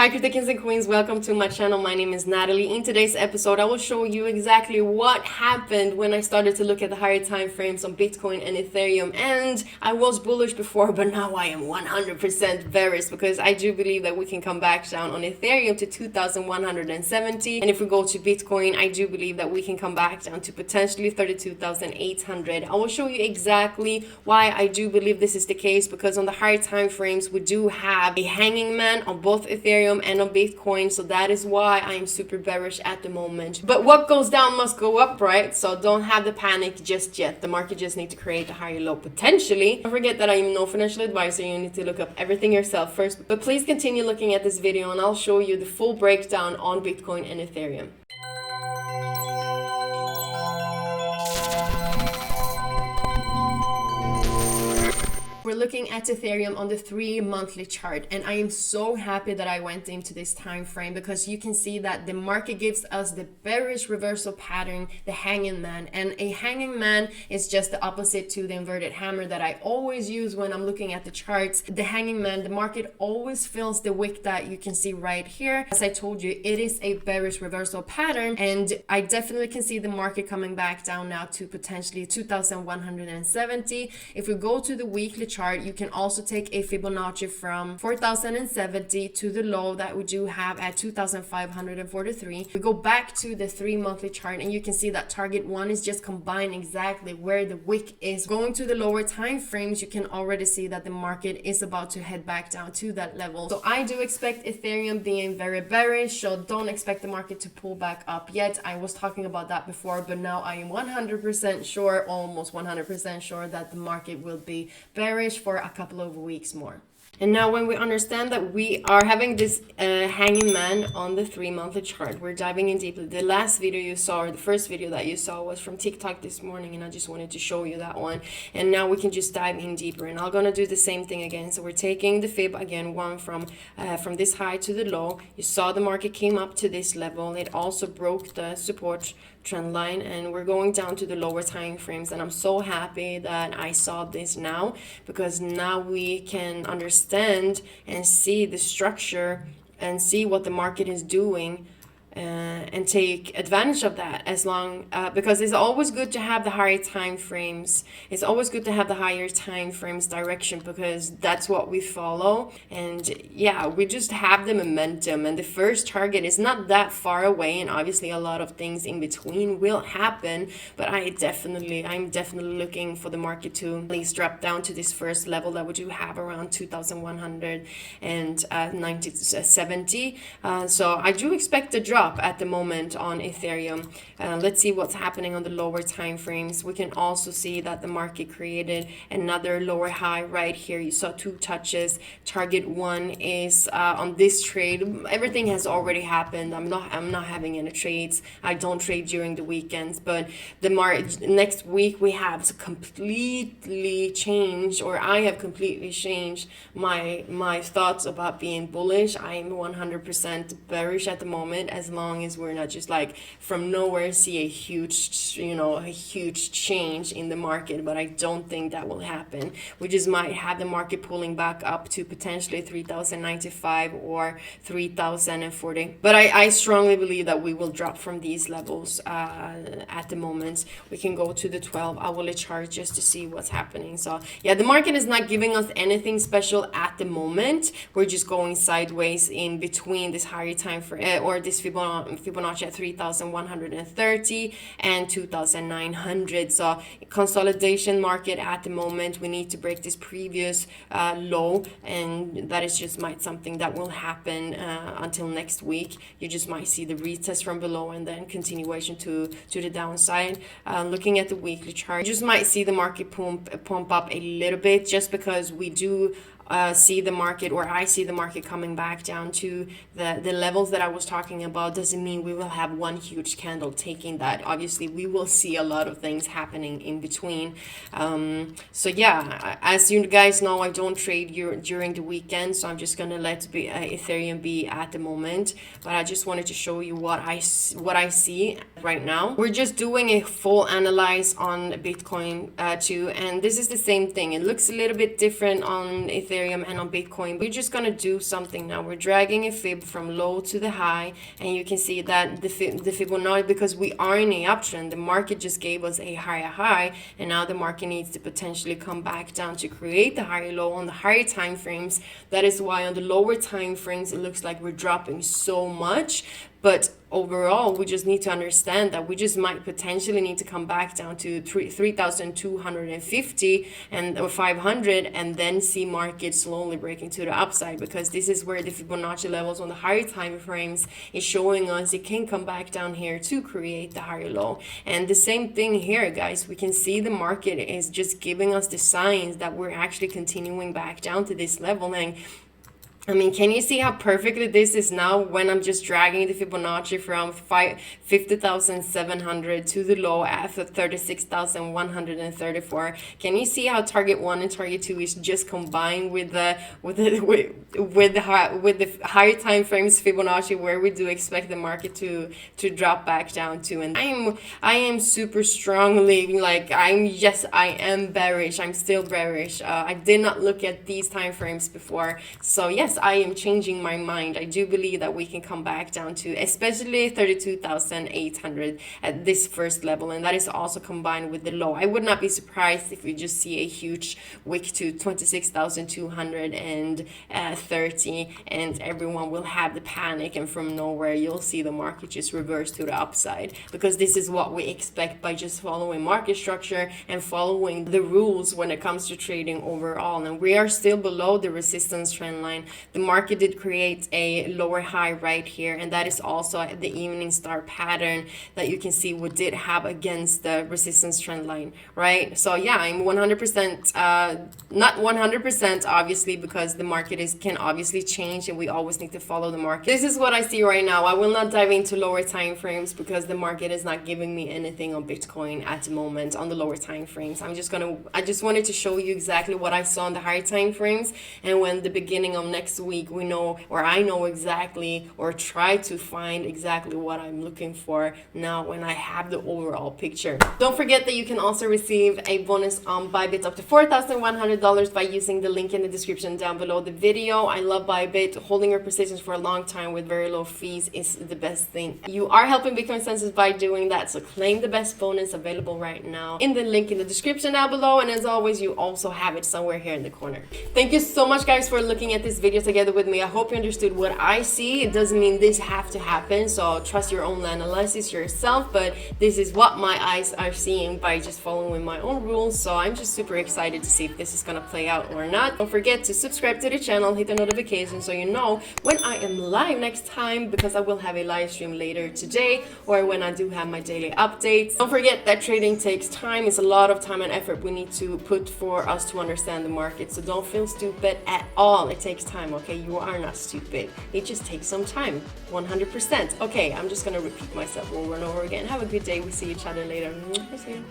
Hi kings and queens, welcome to my channel. My name is Natalie. In today's episode, I will show you exactly what happened when I started to look at the higher time frames on Bitcoin and Ethereum. And I was bullish before, but now I am 100% bearish because I do believe that we can come back down on Ethereum to 2,170. And if we go to Bitcoin, I do believe that we can come back down to potentially 32,800. I will show you exactly why I do believe this is the case, because on the higher time frames, we do have a hanging man on both Ethereum and on Bitcoin, so that is why I am super bearish at the moment. But what goes down must go up, right? So don't have the panic just yet. The market just needs to create a higher low potentially. Don't forget that I am no financial advisor. You need to look up everything yourself first. But please continue looking at this video and I'll show you the full breakdown on Bitcoin and Ethereum. We're looking at Ethereum on the 3 monthly chart, and I am so happy that I went into this time frame because you can see that the market gives us the bearish reversal pattern, the hanging man, and a hanging man is just the opposite to the inverted hammer that I always use when I'm looking at the charts. The hanging man, the market always fills the wick that you can see right here. As I told you, it is a bearish reversal pattern, and I definitely can see the market coming back down now to potentially 2,170. If we go to the weekly chart, you can also take a Fibonacci from 4,070 to the low that we do have at 2,543. We go back to the 3 monthly chart and you can see that target 1 is just combined exactly where the wick is. Going to the lower time frames, you can already see that the market is about to head back down to that level. So I do expect Ethereum being very bearish, so don't expect the market to pull back up yet. I was talking about that before, but now I am 100% sure, almost 100% sure, that the market will be bearish for a couple of weeks more. And now when we understand that we are having this hanging man on the 3 monthly chart, we're diving in deeply. The last video you saw, or the first video that you saw, was from TikTok this morning, and I just wanted to show you that one. And now we can just dive in deeper, and I'm gonna do the same thing again. So we're taking the fib again, one from this high to the low. You saw the market came up to this level. It also broke the support trend line, and we're going down to the lower time frames. And I'm so happy that I saw this now, because now we can understand and see the structure and see what the market is doing, and take advantage of that, as long because it's always good to have the higher time frames. It's always good to have the higher time frames direction, because that's what we follow. And yeah, we just have the momentum, and the first target is not that far away, and obviously a lot of things in between will happen. But I'm definitely looking for the market to at least drop down to this first level that we do have around 2,170. So I do expect a drop at the moment on Ethereum. Let's see what's happening on the lower time frames. We can also see that the market created another lower high right here. You saw 2 touches. Target 1 is on this trade. Everything has already happened. I'm not having any trades. I don't trade during the weekends, but the next week we have completely changed, or I have completely changed my thoughts about being bullish. I am 100% bearish at the moment, as long as we're not just like from nowhere see a huge change in the market. But I don't think that will happen. We just might have the market pulling back up to potentially 3,095 or 3,040. But I strongly believe that we will drop from these levels at the moment. We can go to the 12-hourly chart just to see what's happening. So yeah, the market is not giving us anything special at the moment. We're just going sideways in between this higher time frame, or this Fibonacci at 3,130 and 2,900. So consolidation market at the moment. We need to break this previous low, and that is just something that will happen until next week. You just might see the retest from below and then continuation to the downside. Looking at the weekly chart, you just might see the market pump up a little bit, just because we do see the market, or I see the market coming back down to the levels that I was talking about. Doesn't mean we will have one huge candle taking that. Obviously we will see a lot of things happening in between. So yeah, as you guys know, I don't trade during the weekend, so I'm just gonna let Ethereum be at the moment. But I just wanted to show you what I see right now. We're just doing a full analyze on Bitcoin too, and this is the same thing. It looks a little bit different on Ethereum Ethereum and on Bitcoin. We're just gonna do something now. We're dragging a fib from low to the high, and you can see that the Fibonacci, because we are in a uptrend, the market just gave us a higher high, and now the market needs to potentially come back down to create the higher low on the higher time frames. That is why on the lower time frames it looks like we're dropping so much. But overall, we just need to understand that we just might potentially need to come back down to 3,250 or 500, and then see markets slowly breaking to the upside, because this is where the Fibonacci levels on the higher time frames is showing us it can come back down here to create the higher low. And the same thing here, guys. We can see the market is just giving us the signs that we're actually continuing back down to this level. And I mean, can you see how perfectly this is now when I'm just dragging the Fibonacci from 50,700 to the low at 36,134? Can you see how target 1 and target 2 is just combined with the higher time frames Fibonacci, where we do expect the market to drop back down to? And I am super strongly like I am bearish. I'm still bearish. I did not look at these time frames before, so yes, I am changing my mind. I do believe that we can come back down to especially 32,800 at this first level, and that is also combined with the low. I would not be surprised if we just see a huge wick to 26,230, and everyone will have the panic, and from nowhere you'll see the market just reverse to the upside, because this is what we expect by just following market structure and following the rules when it comes to trading overall. And we are still below the resistance trend line. The market did create a lower high right here, and that is also the evening star pattern that you can see we did have against the resistance trend line, right? So yeah, I'm 100% not 100% obviously, because the market can obviously change, and we always need to follow the market. This is what I see right now. I will not dive into lower time frames because the market is not giving me anything on Bitcoin at the moment on the lower time frames. I just wanted to show you exactly what I saw on the higher time frames, and when the beginning of next week we know, or I know exactly, or try to find exactly what I'm looking for now when I have the overall picture. Don't forget that you can also receive a bonus on Bybit up to $4,100 by using the link in the description down below the video. I love Bybit. Holding your positions for a long time with very low fees is the best thing. You are helping Bitcoinsensus by doing that, so claim the best bonus available right now in the link in the description down below, and as always, you also have it somewhere here in the corner. Thank you so much, guys, for looking at this video together with me. I hope you understood what I see. It doesn't mean this have to happen, so trust your own analysis yourself, but this is what my eyes are seeing by just following my own rules. So I'm just super excited to see if this is gonna play out or not. Don't forget to subscribe to the channel, hit the notification so you know when I am live next time, because I will have a live stream later today, or when I do have my daily updates. Don't forget that trading takes time. It's a lot of time and effort we need to put for us to understand the market, so don't feel stupid at all. It takes time, okay? You are not stupid. It just takes some time, 100%. Okay, I'm just gonna repeat myself over and over again. Have a good day. We see each other later. See you.